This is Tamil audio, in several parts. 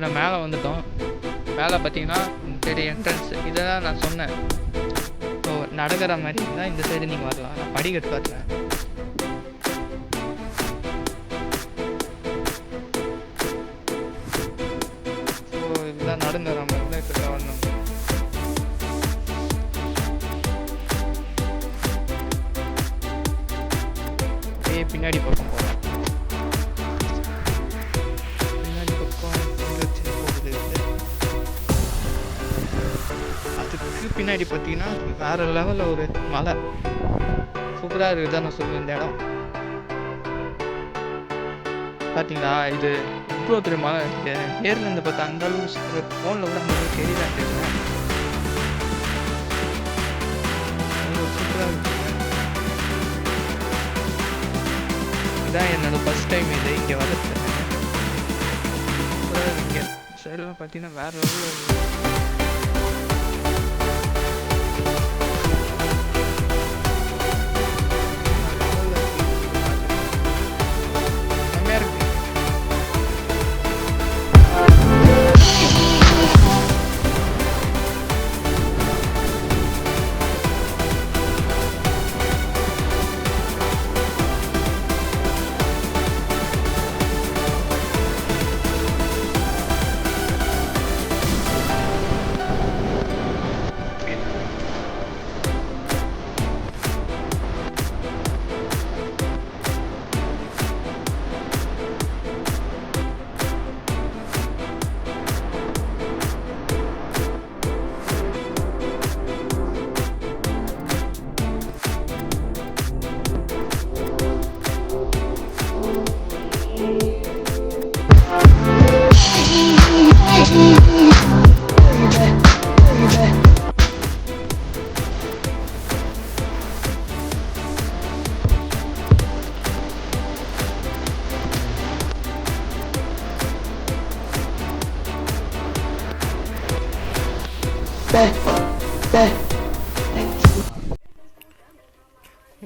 நான் மேலே வந்துட்டோம். மேலே பார்த்தீங்கன்னா பெரிய என்ட்ரன்ஸ். இதை தான் நான் சொன்னேன், ஸோ நடக்கிற மாதிரி இருந்தால் இந்த சைடு நீங்கள் வரலாம். நான் படிக்கட்டு காட்டுறேன். ஸோ இதுதான் நடந்து வர மாதிரி தான் இப்போ வரணும். பின்னாடி பக்கம் போகிறேன். பின்னாடி பக்கம் போகுது. அதுக்கு பின்னாடி பார்த்தீங்கன்னா வேறு லெவலில் ஒரு மலை சூப்பராக இருக்குது தான் நான் சொல்லுவேன். இந்த இடம் பார்த்தீங்களா, இது இவ்வளோ பெரிய மலை இருக்குது. நேரில் இருந்து பார்த்தா அந்த அளவுக்கு ஃபோனில் கூட அந்த அளவுக்கு தெரியல. சூப்பராக இருக்குது. இதுதான் என்னோட ஃபஸ்ட் டைம் இது இங்கே வளர்த்து. இங்கே சைடெலாம் பார்த்தீங்கன்னா வேறு லெவலில் செம்மையாக இருக்குது.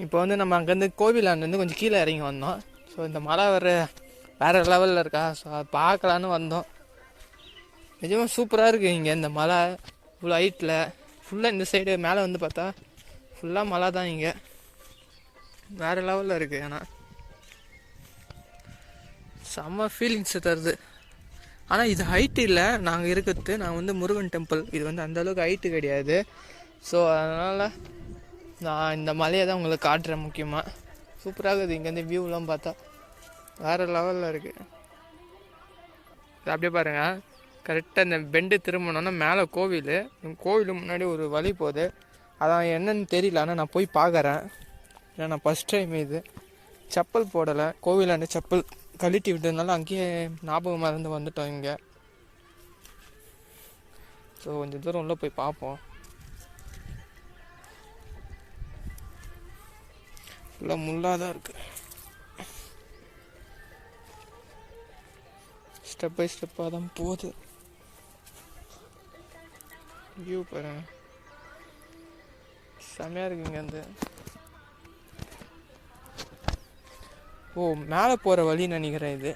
இப்போ வந்து நம்ம அங்கேருந்து கோவிலாண்டு கொஞ்சம் கீழே இறங்கி வந்தோம். ஸோ இந்த மலை வேறு லெவலில் இருக்கா, ஸோ அதை பார்க்கலான்னு வந்தோம். நிஜமாக சூப்பராக இருக்குது இங்கே இந்த மலை. இவ்வளோ ஹைட்டில் ஃபுல்லாக இந்த சைடு மேலே வந்து பார்த்தா ஃபுல்லாக மலை தான். இங்கே வேறு லெவலில் இருக்குது. ஆனால் செம்ம ஃபீலிங்ஸை தருது. ஆனால் இது ஹைட்டு இல்லை, நாங்கள் இருக்கிறது நாங்கள் வந்து முருகன் டெம்பிள். இது வந்து அந்தளவுக்கு ஹைட்டு கிடையாது. ஸோ அதனால் நான் இந்த மலையை தான் உங்களுக்கு காட்டுறேன். முக்கியமாக சூப்பராக இருக்குது. இங்கேருந்து வியூலாம் பார்த்தா வேறு லெவலில் இருக்குது. அப்படியே பாருங்கள், கரெக்டாக இந்த பெண்டு திரும்பினோன்னா மேலே கோவில். கோவிலுக்கு முன்னாடி ஒரு வழி போகுது. அதான் என்னன்னு தெரியல, ஆனால் நான் போய் பார்க்குறேன். ஏன்னா நான் ஃபஸ்ட் டைம் இது செப்பல் போடலை. கோவிலாண்டு செப்பல் கழட்டி விட்டதுனால அங்கேயே ஞாபகமாக இருந்து வந்துட்டோம் இங்கே. ஸோ கொஞ்சம் தூரம் உள்ளே போய் பார்ப்போம். ஃபுல்லாக முள்ளாக தான் இருக்குது. ஸ்டெப் பை ஸ்டெப்பாக தான் போகுது. வியூ பாருங்க, செம்மையாக இருக்குது இங்கேருந்து. ஓ, மேலே போகிற வழி நினைக்கிறேன் இது.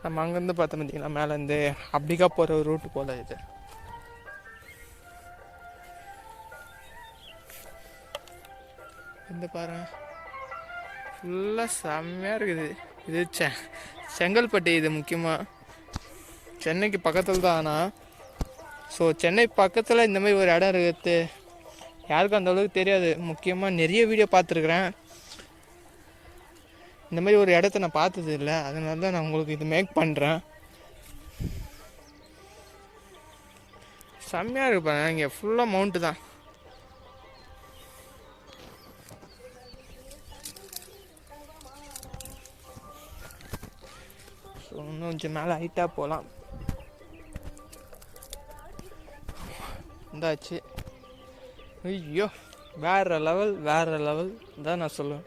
நம்ம அங்கேருந்து பார்த்தோம் பார்த்தீங்களா, மேலேருந்து அப்படிக்கா போகிற ஒரு ரூட்டு போல இது. இந்த பாருங்க, ஃபுல்லாக செம்மையாக இருக்குது. இது செங்கல்பட்டு. இது முக்கியமாக சென்னைக்கு பக்கத்தில் தான். ஆனால் ஸோ சென்னை பக்கத்தில் இந்த மாதிரி ஒரு இடம் இருக்குது யாருக்கும் அந்த அளவுக்கு தெரியாது. முக்கியமாக நிறைய வீடியோ பார்த்துருக்குறேன், இந்த மாதிரி ஒரு இடத்த நான் பார்த்தது இல்லை. அதனால தான் நான் உங்களுக்கு இது மேக் பண்ணுறேன். செம்மையாக இருப்பாங்க. இங்கே ஃபுல்லாக மவுண்ட்டு தான். ஸோ இன்னும் கொஞ்சம் மேலே ஹைட்டாக போகலாம். இந்தாச்சு. ஐயோ, வேறு லெவல் தான் நான் சொல்லுவேன்.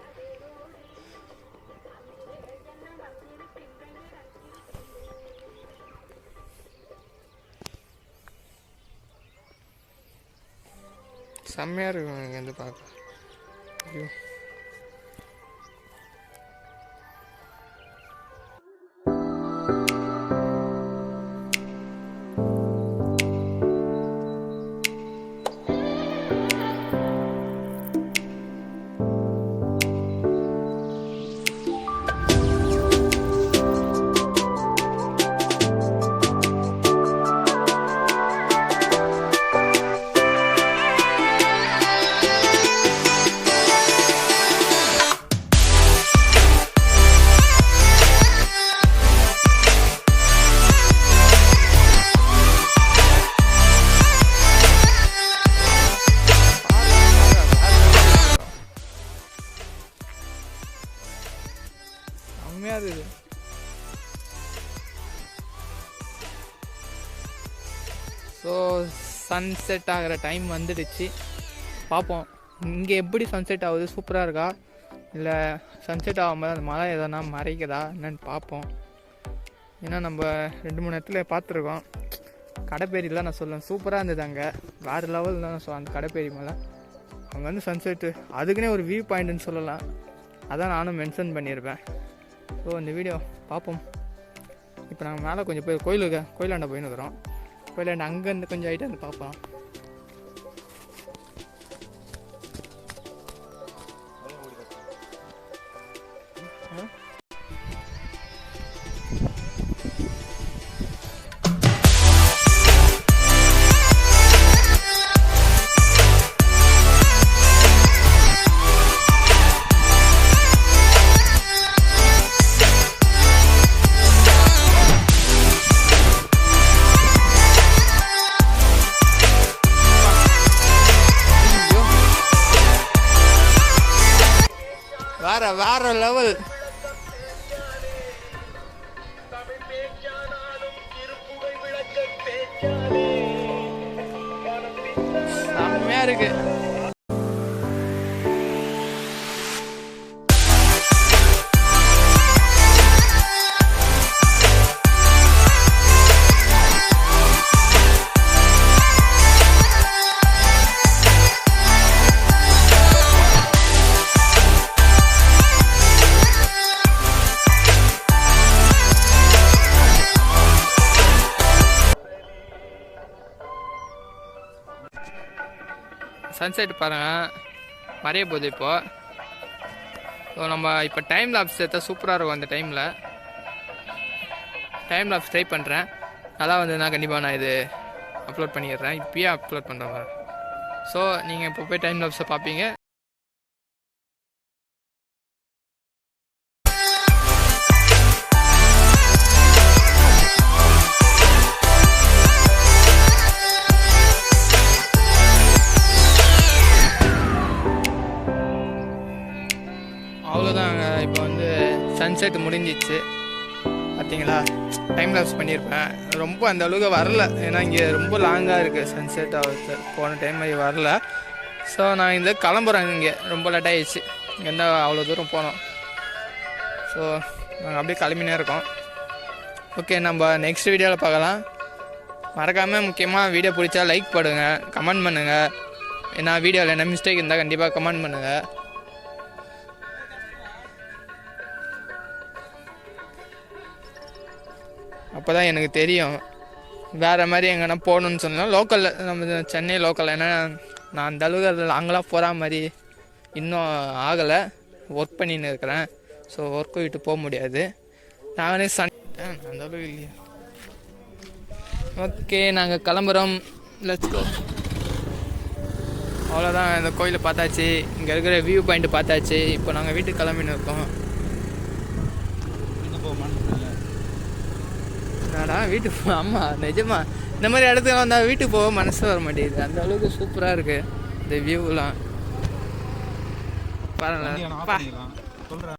செம்மையாக இருக்கும் இங்கேருந்து பார்க்க. ஐயோ, செம்மையாக இருக்குது. ஸோ சன்செட் ஆகிற டைம் வந்துடுச்சு. பார்ப்போம் இங்கே எப்படி சன்செட் ஆகுது, சூப்பராக இருக்கா இல்லை சன்செட் ஆகும்போது அந்த மழை எதனா மறைக்குதா என்னன்னு பார்ப்போம். ஏன்னா நம்ம 2-3 இடத்துல பார்த்துருக்கோம். கடைப்பேரியில் நான் சொல்லுவேன் சூப்பராக இருந்தது, அங்கே வேறு லெவல் தான் சொல்லுவேன் அந்த கடைப்பேரி மேலே. அங்கே வந்து சன்செட்டு அதுக்குன்னே ஒரு வியூ பாயிண்ட்டுன்னு சொல்லலாம், அதான் நானும் மென்ஷன் பண்ணியிருப்பேன். ஸோ இந்த வீடியோ பார்ப்போம். இப்போ நாங்கள் மேலே கொஞ்சம் போய் கோயிலாண்ட போயின்னு இருக்கிறோம். கோயிலாண்ட அங்கேருந்து கொஞ்சம் ஆகிட்டு வந்து பார்ப்போம். வேற லெவல். செம்மையா இருக்கு. சன்செட் பாருங்கள் மறைய போகுது இப்போது. ஸோ நம்ம இப்போ டைம் லாப்ஸ் எடுத்தால் சூப்பராக இருக்கும். அந்த டைமில் டைம் லாப்ஸ் ட்ரை பண்ணுறேன், நல்லா வந்ததுன்னா கண்டிப்பாக நான் இது அப்லோட் பண்ணிடுறேன். இப்போயே அப்லோட் பண்ணுறேன். ஸோ நீங்கள் இப்போ போய் டைம் லாப்ஸை பார்ப்பீங்க. அவ்வளோதாங்க, இப்போ வந்து சன்செட் முடிஞ்சிச்சு பார்த்தீங்களா. டைம் லாப்ஸ் பண்ணியிருப்பேன், ரொம்ப அந்த அளவுக்கு வரல, ஏன்னா இங்கே ரொம்ப லாங்காக இருக்குது சன்செட் ஆகுது. போன டைம் மாதிரி வரல. ஸோ நான் இந்த கிளம்புறேன், இங்கே ரொம்ப லேட் ஆகிடுச்சு, இங்கேருந்து அவ்வளோ தூரம் போனோம். ஸோ நாங்கள் அப்படியே கிளம்பினே இருக்கோம். ஓகே, நம்ம நெக்ஸ்ட் வீடியோவில் பார்க்கலாம். மறக்காமல் முக்கியமாக வீடியோ பிடிச்சா லைக் போடுங்க, கமெண்ட் பண்ணுங்கள். ஏன்னா வீடியோவில் என்ன மிஸ்டேக் இருந்தால் கண்டிப்பாக கமெண்ட் பண்ணுங்கள். அப்போ தான் எனக்கு தெரியும் வேறு மாதிரி எங்கன்னா போகணுன்னு சொன்னால். லோக்கலில் நம்ம சென்னை லோக்கல், ஏன்னா நான் அந்த அளவுக்கு லாங்கெலாம் போகிற மாதிரி இன்னும் ஆகலை, ஒர்க் பண்ணின்னு இருக்கிறேன். ஸோ ஒர்க்கு விட்டு போக முடியாது, நானே அந்த அளவுக்கு இல்லையா. ஓகே, நாங்கள் கிளம்புறோம், லெட்ஸ் கோ. அவ்வளோதான், இந்த கோயிலை பார்த்தாச்சு, இங்கே இருக்கிற வியூ பாயிண்ட் பார்த்தாச்சு. இப்போ நாங்கள் வீட்டுக்கு கிளம்பின்னு இருக்கோம். வீட்டுக்கு அம்மா நிஜமா இந்த மாதிரி இடத்துக்கு வந்தால் வீட்டுக்கு போக மனசு வர மாட்டேங்குது, அந்த அளவுக்கு சூப்பராக இருக்குது இந்த வியூலாம். பாருங்களேன்.